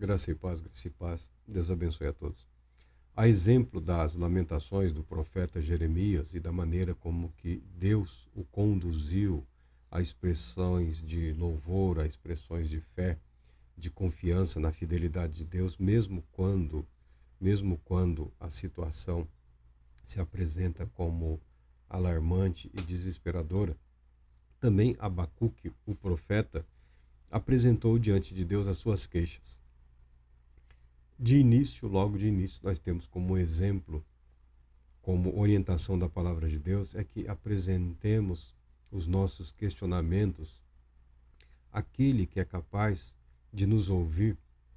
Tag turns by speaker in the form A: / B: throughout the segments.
A: Graça e paz, graça e paz. Deus abençoe a todos. A exemplo das lamentações do profeta Jeremias e da maneira como que Deus o conduziu a expressões de louvor, a expressões de fé, de confiança na fidelidade de Deus, mesmo quando a situação se apresenta como alarmante e desesperadora, também Abacuque, o profeta, apresentou diante de Deus as suas queixas. De início, logo de início, nós temos como exemplo, como orientação da palavra de Deus, é que apresentemos os nossos questionamentos àquele que é capaz de nos ouvir,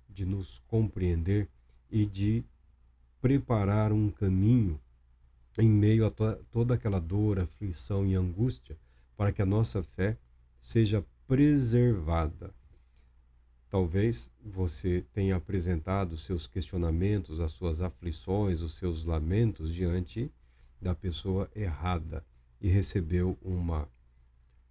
A: de nos compreender e de preparar um caminho em meio a toda aquela dor, aflição e angústia, para que a nossa fé seja preservada. Talvez você tenha apresentado os seus questionamentos, as suas aflições, os seus lamentos diante da pessoa errada e recebeu uma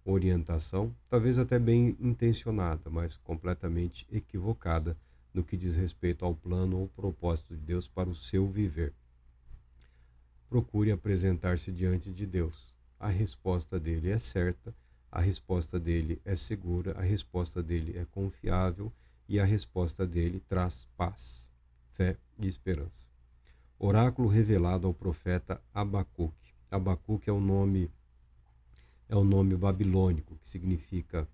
A: orientação, talvez até bem intencionada, mas completamente equivocada no que diz respeito ao plano ou propósito de Deus para o seu viver. Procure apresentar-se diante de Deus. A resposta dele é certa, a resposta dele é segura, a resposta dele é confiável e a resposta dele traz paz, fé e esperança. Oráculo revelado ao profeta Abacuque. Abacuque é um nome babilônico que significa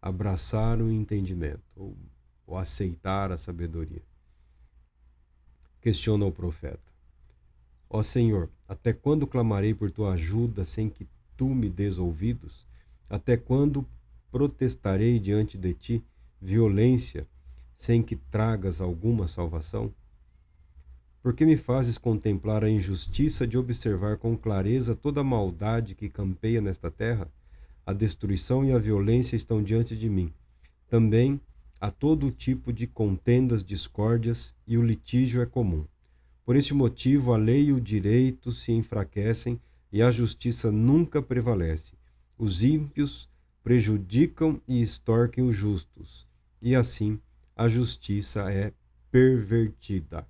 A: abraçar o entendimento ou aceitar a sabedoria. Questiona o profeta: Ó Senhor, até quando clamarei por tua ajuda sem que tu me des ouvidos? Até quando protestarei diante de ti violência sem que tragas alguma salvação? Por que me fazes contemplar a injustiça de observar com clareza toda a maldade que campeia nesta terra? A destruição e a violência estão diante de mim. Também há todo tipo de contendas, discórdias, e o litígio é comum. Por este motivo, a lei e o direito se enfraquecem e a justiça nunca prevalece. Os ímpios prejudicam e extorquem os justos, e assim a justiça é pervertida.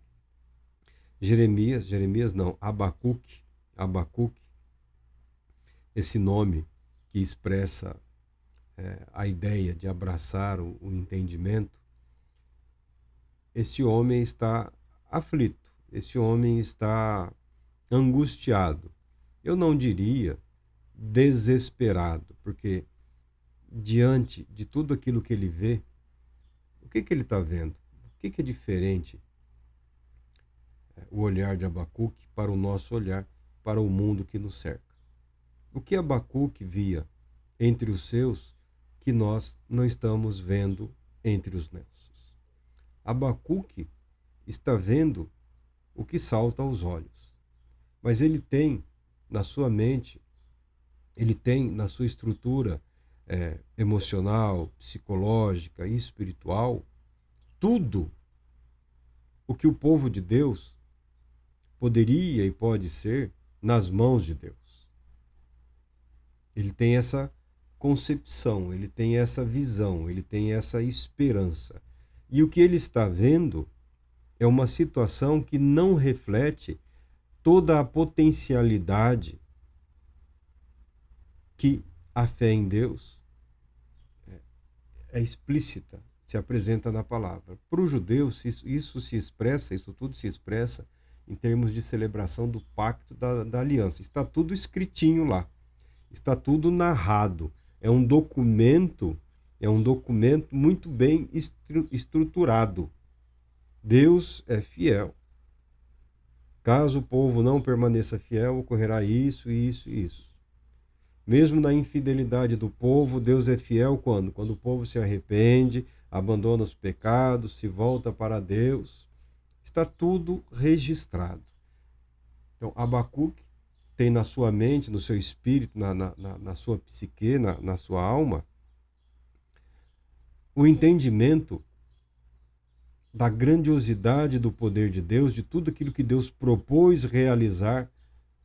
A: Jeremias não, Abacuque, esse nome que expressa a ideia de abraçar o entendimento, esse homem está aflito, esse homem está angustiado. Eu não diria desesperado, porque diante de tudo aquilo que ele vê, o que ele está vendo? O que é diferente o olhar de Abacuque para o nosso olhar, para o mundo que nos cerca? O que Abacuque via entre os seus que nós não estamos vendo entre os nossos? Abacuque está vendo o que salta aos olhos, mas ele tem na sua mente, ele tem na sua estrutura emocional, psicológica e espiritual tudo o que o povo de Deus poderia e pode ser nas mãos de Deus. Ele tem essa concepção, ele tem essa visão, ele tem essa esperança. E o que ele está vendo é uma situação que não reflete toda a potencialidade que a fé em Deus é explícita, se apresenta na palavra. Para os judeus, isso tudo se expressa em termos de celebração do pacto da aliança. Está tudo escritinho lá, está tudo narrado. É um documento muito bem estruturado. Deus é fiel. Caso o povo não permaneça fiel, ocorrerá isso, isso e isso. Mesmo na infidelidade do povo, Deus é fiel quando? Quando o povo se arrepende, abandona os pecados, se volta para Deus. Está tudo registrado. Então, Abacuque tem na sua mente, no seu espírito, na sua psique, na sua alma, o entendimento da grandiosidade do poder de Deus, de tudo aquilo que Deus propôs realizar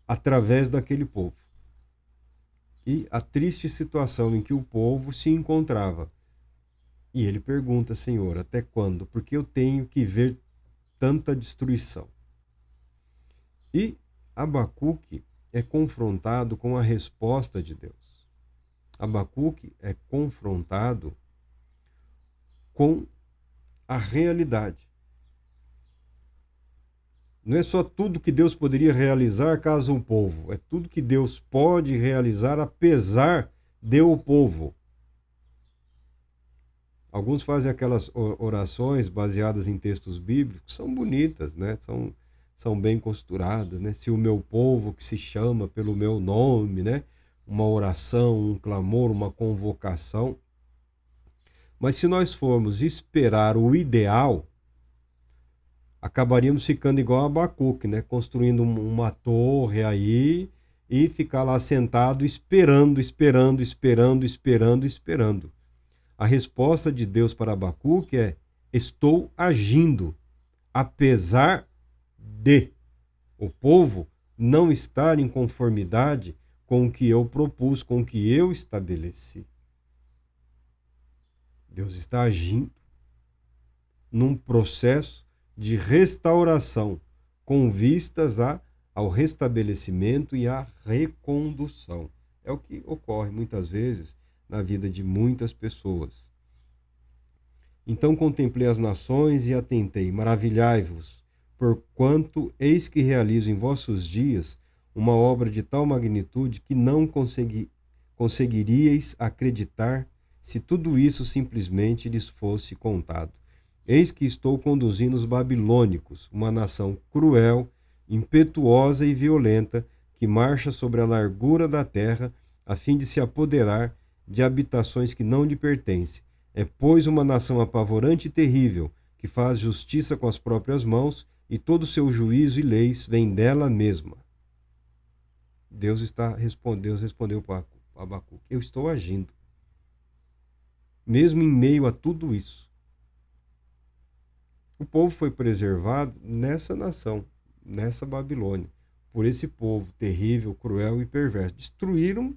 A: através daquele povo. E a triste situação em que o povo se encontrava, E ele pergunta: Senhor, até quando? Porque eu tenho que ver tanta destruição. E Abacuque é confrontado com a resposta de Deus. Abacuque é confrontado com a realidade. Não é só tudo que Deus poderia realizar caso o povo, é tudo que Deus pode realizar apesar de o povo. Alguns fazem aquelas orações baseadas em textos bíblicos, são bonitas, né? São bem costuradas, né? Se o meu povo que se chama pelo meu nome, né? Uma oração, um clamor, uma convocação. Mas se nós formos esperar o ideal, acabaríamos ficando igual a Abacuque, né? Construindo uma torre aí e ficar lá sentado esperando. A resposta de Deus para Abacuque é: estou agindo, apesar de o povo não estar em conformidade com o que eu propus, com o que eu estabeleci. Deus está agindo num processo de restauração, com vistas ao restabelecimento e à recondução. É o que ocorre muitas vezes na vida de muitas pessoas. Então contemplei as nações e atentei, maravilhai-vos, porquanto eis que realizo em vossos dias uma obra de tal magnitude que não conseguiríeis acreditar se tudo isso simplesmente lhes fosse contado. Eis que estou conduzindo os babilônicos, uma nação cruel, impetuosa e violenta, que marcha sobre a largura da terra, a fim de se apoderar de habitações que não lhe pertencem. É, pois, uma nação apavorante e terrível, que faz justiça com as próprias mãos, e todo o seu juízo e leis vem dela mesma. Deus respondeu para Abacuque: eu estou agindo. Mesmo em meio a tudo isso, o povo foi preservado nessa nação, nessa Babilônia, por esse povo terrível, cruel e perverso. Destruíram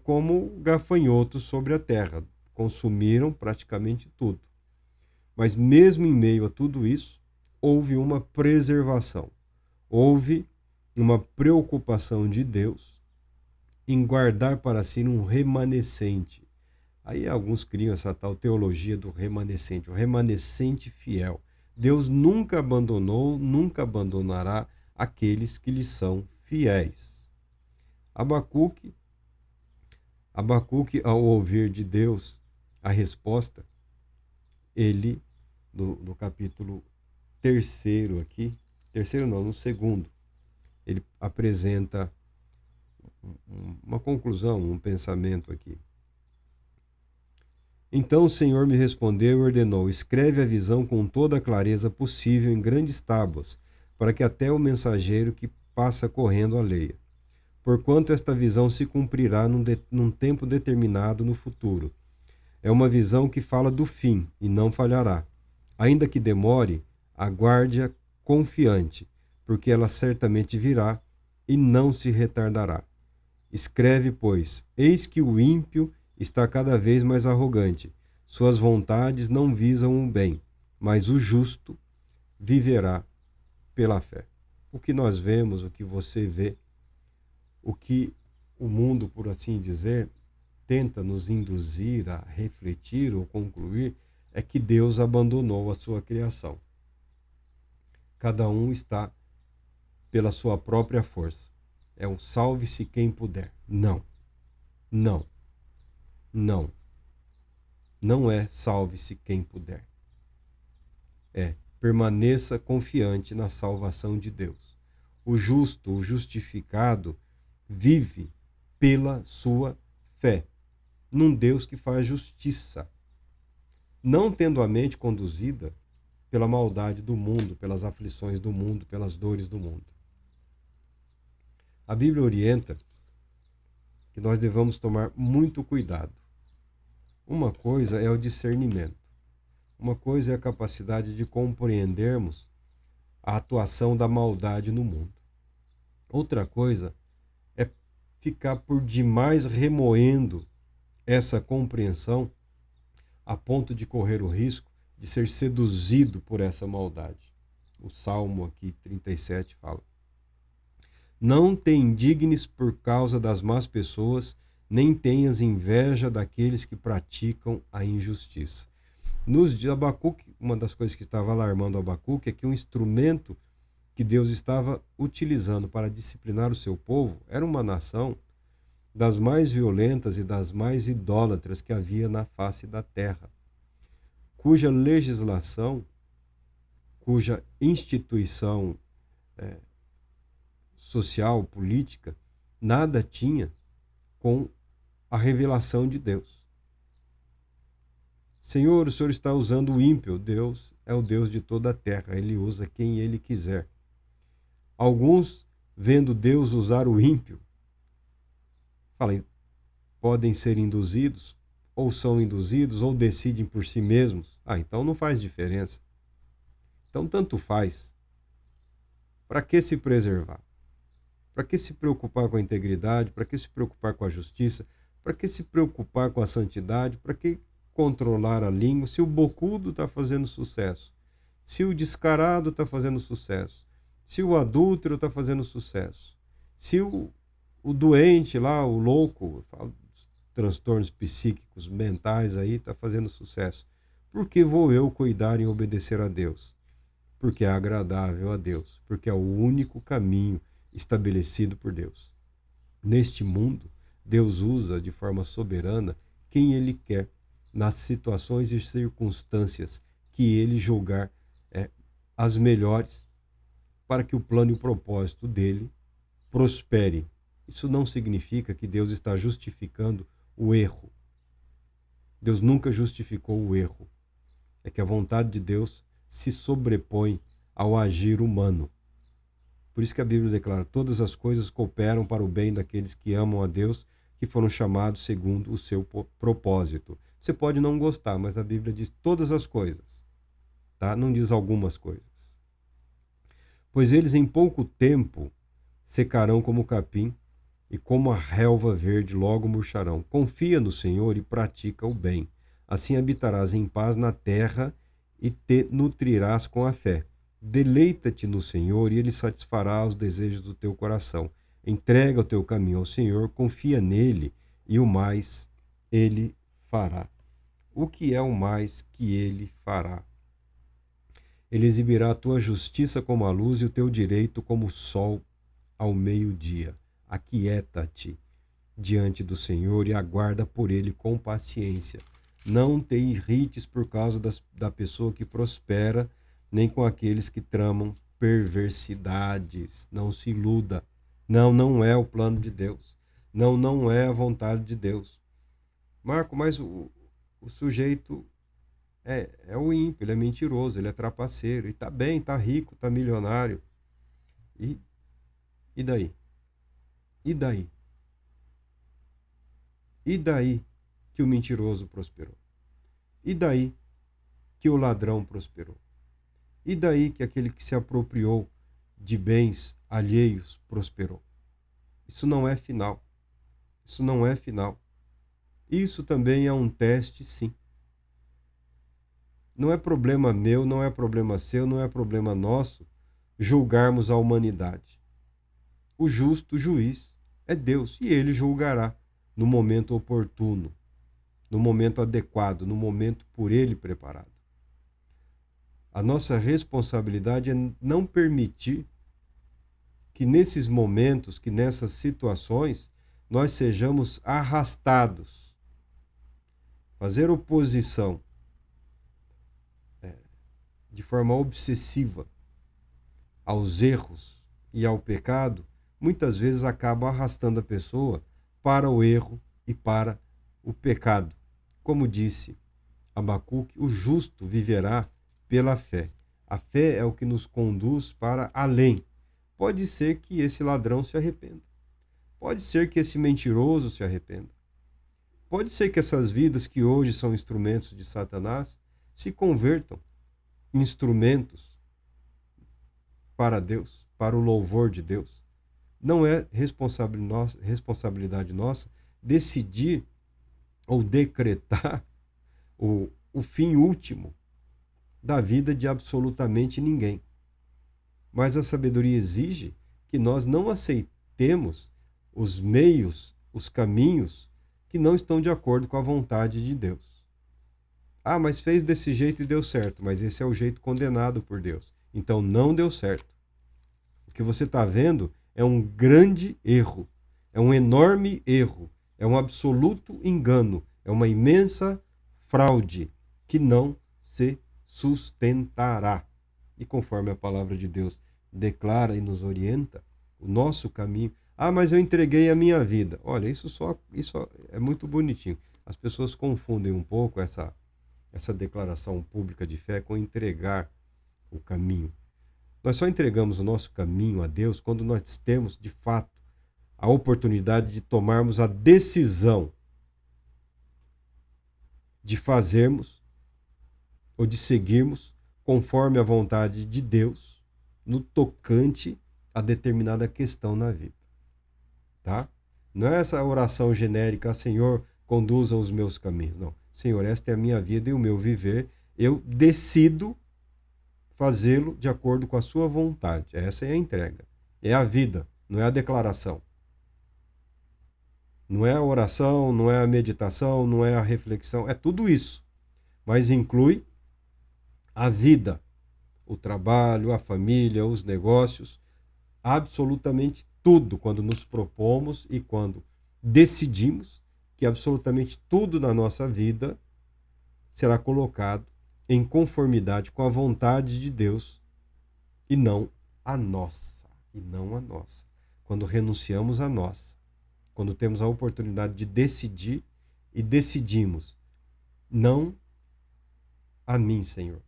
A: como gafanhotos sobre a terra, consumiram praticamente tudo. Mas mesmo em meio a tudo isso, houve uma preservação, houve uma preocupação de Deus em guardar para si um remanescente. Aí alguns criam essa tal teologia do remanescente, o remanescente fiel. Deus nunca abandonou, nunca abandonará aqueles que lhe são fiéis. Abacuque, ao ouvir de Deus a resposta, ele, no capítulo 3 aqui, no 2º, ele apresenta uma conclusão, um pensamento aqui. Então o Senhor me respondeu e ordenou: escreve a visão com toda a clareza possível em grandes tábuas, para que até o mensageiro que passa correndo a leia. Porquanto esta visão se cumprirá num tempo determinado no futuro. É uma visão que fala do fim e não falhará. Ainda que demore, aguarde-a confiante, porque ela certamente virá e não se retardará. Escreve, pois: eis que o ímpio está cada vez mais arrogante. Suas vontades não visam o bem, mas o justo viverá pela fé. O que nós vemos, o que você vê, o que o mundo, por assim dizer, tenta nos induzir a refletir ou concluir, é que Deus abandonou a sua criação. Cada um está pela sua própria força. É um salve-se quem puder. Não. Não. Não. Não é salve-se quem puder. É permaneça confiante na salvação de Deus. O justo, o justificado, vive pela sua fé num Deus que faz justiça, não tendo a mente conduzida pela maldade do mundo, pelas aflições do mundo, pelas dores do mundo. A Bíblia orienta que nós devamos tomar muito cuidado. Uma coisa é o discernimento. Uma coisa é a capacidade de compreendermos a atuação da maldade no mundo. Outra coisa é ficar por demais remoendo essa compreensão a ponto de correr o risco de ser seduzido por essa maldade. O Salmo aqui 37 fala: não te indignes por causa das más pessoas, nem tenhas inveja daqueles que praticam a injustiça. Nos de Abacuque, uma das coisas que estava alarmando Abacuque é que um instrumento que Deus estava utilizando para disciplinar o seu povo era uma nação das mais violentas e das mais idólatras que havia na face da terra, cuja legislação, cuja instituição social, política, nada tinha com a revelação de Deus. Senhor, o Senhor está usando o ímpio. Deus é o Deus de toda a terra, Ele usa quem Ele quiser. Alguns, vendo Deus usar o ímpio, falam, podem ser induzidos, ou são induzidos, ou decidem por si mesmos. Então não faz diferença. Então tanto faz. Para que se preservar? Para que se preocupar com a integridade? Para que se preocupar com a justiça? Para que se preocupar com a santidade? Para que controlar a língua se o bocudo está fazendo sucesso? Se o descarado está fazendo sucesso? Se o adúltero está fazendo sucesso? Se o doente lá, o louco, transtornos psíquicos, mentais aí, está fazendo sucesso? Por que vou eu cuidar em obedecer a Deus? Porque é agradável a Deus, porque é o único caminho estabelecido por Deus. Neste mundo, Deus usa de forma soberana quem Ele quer, nas situações e circunstâncias que Ele julgar as melhores, para que o plano e o propósito dele prospere. Isso não significa que Deus está justificando o erro. Deus nunca justificou o erro. É que a vontade de Deus se sobrepõe ao agir humano. Por isso que a Bíblia declara: todas as coisas cooperam para o bem daqueles que amam a Deus, que foram chamados segundo o seu propósito. Você pode não gostar, mas a Bíblia diz todas as coisas, tá? Não diz algumas coisas. Pois eles em pouco tempo secarão como o capim, e como a relva verde logo murcharão. Confia no Senhor e pratica o bem. Assim habitarás em paz na terra e te nutrirás com a fé. Deleita-te no Senhor e Ele satisfará os desejos do teu coração. Entrega o teu caminho ao Senhor, confia nele e o mais Ele fará. O que é o mais que Ele fará? Ele exibirá a tua justiça como a luz e o teu direito como o sol ao meio-dia. Aquieta-te diante do Senhor e aguarda por Ele com paciência. Não te irrites por causa da pessoa que prospera, nem com aqueles que tramam perversidades. Não se iluda. Não é o plano de Deus. Não é a vontade de Deus. Marco, mas o sujeito é o ímpio, ele é mentiroso, ele é trapaceiro, e tá bem, tá rico, tá milionário. E daí? E daí? E daí que o mentiroso prosperou? E daí que o ladrão prosperou? E daí que aquele que se apropriou de bens alheios prosperou? Isso não é final. Isso não é final. Isso também é um teste, sim. Não é problema meu, não é problema seu, não é problema nosso julgarmos a humanidade. O justo juiz é Deus e Ele julgará no momento oportuno, no momento adequado, no momento por Ele preparado. A nossa responsabilidade é não permitir que nesses momentos, que nessas situações, nós sejamos arrastados. Fazer oposição de forma obsessiva aos erros e ao pecado, muitas vezes acaba arrastando a pessoa para o erro e para o pecado. Como disse Abacuque, o justo viverá pela fé. A fé é o que nos conduz para além. Pode ser que esse ladrão se arrependa. Pode ser que esse mentiroso se arrependa. Pode ser que essas vidas que hoje são instrumentos de Satanás se convertam em instrumentos para Deus, para o louvor de Deus. Não é responsabilidade nossa decidir ou decretar o fim último da vida de absolutamente ninguém. Mas a sabedoria exige que nós não aceitemos os meios, os caminhos que não estão de acordo com a vontade de Deus. Ah, mas fez desse jeito e deu certo, mas esse é o jeito condenado por Deus. Então não deu certo. O que você está vendo é um grande erro, é um enorme erro, é um absoluto engano, é uma imensa fraude que não se sustentará. E conforme a palavra de Deus declara e nos orienta, o nosso caminho... Ah, mas eu entreguei a minha vida. Olha, isso é muito bonitinho. As pessoas confundem um pouco essa declaração pública de fé com entregar o caminho. Nós só entregamos o nosso caminho a Deus quando nós temos, de fato, a oportunidade de tomarmos a decisão de fazermos ou de seguirmos conforme a vontade de Deus no tocante a determinada questão na vida. Tá? Não é essa oração genérica, Senhor, conduza os meus caminhos. Não. Senhor, esta é a minha vida e o meu viver. Eu decido fazê-lo de acordo com a sua vontade. Essa é a entrega. É a vida, não é a declaração. Não é a oração, não é a meditação, não é a reflexão. É tudo isso. Mas inclui a vida, o trabalho, a família, os negócios, absolutamente tudo quando nos propomos e quando decidimos que absolutamente tudo na nossa vida será colocado em conformidade com a vontade de Deus e não a nossa. Quando renunciamos a nós, quando temos a oportunidade de decidir e decidimos, não a mim, Senhor,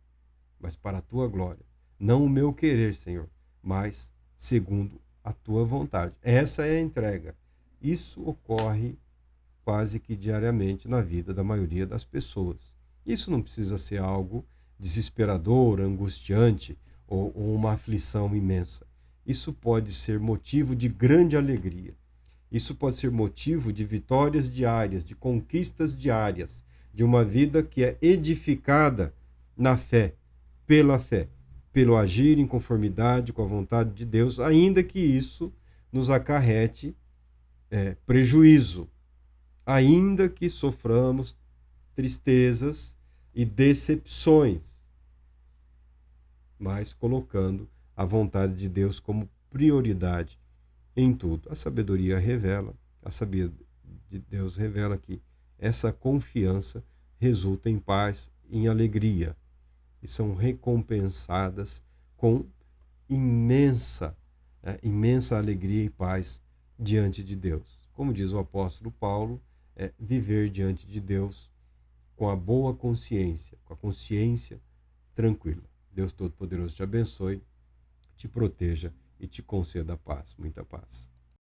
A: mas para a tua glória. Não o meu querer, Senhor, mas segundo a tua vontade. Essa é a entrega. Isso ocorre quase que diariamente na vida da maioria das pessoas. Isso não precisa ser algo desesperador, angustiante ou uma aflição imensa. Isso pode ser motivo de grande alegria. Isso pode ser motivo de vitórias diárias, de conquistas diárias, de uma vida que é edificada na fé, pelo agir em conformidade com a vontade de Deus, ainda que isso nos acarrete prejuízo, ainda que soframos tristezas e decepções, mas colocando a vontade de Deus como prioridade em tudo. A sabedoria de Deus revela que essa confiança resulta em paz, em alegria, e são recompensadas com imensa alegria e paz diante de Deus. Como diz o apóstolo Paulo, viver diante de Deus com a boa consciência, com a consciência tranquila. Deus Todo-Poderoso te abençoe, te proteja e te conceda paz, muita paz.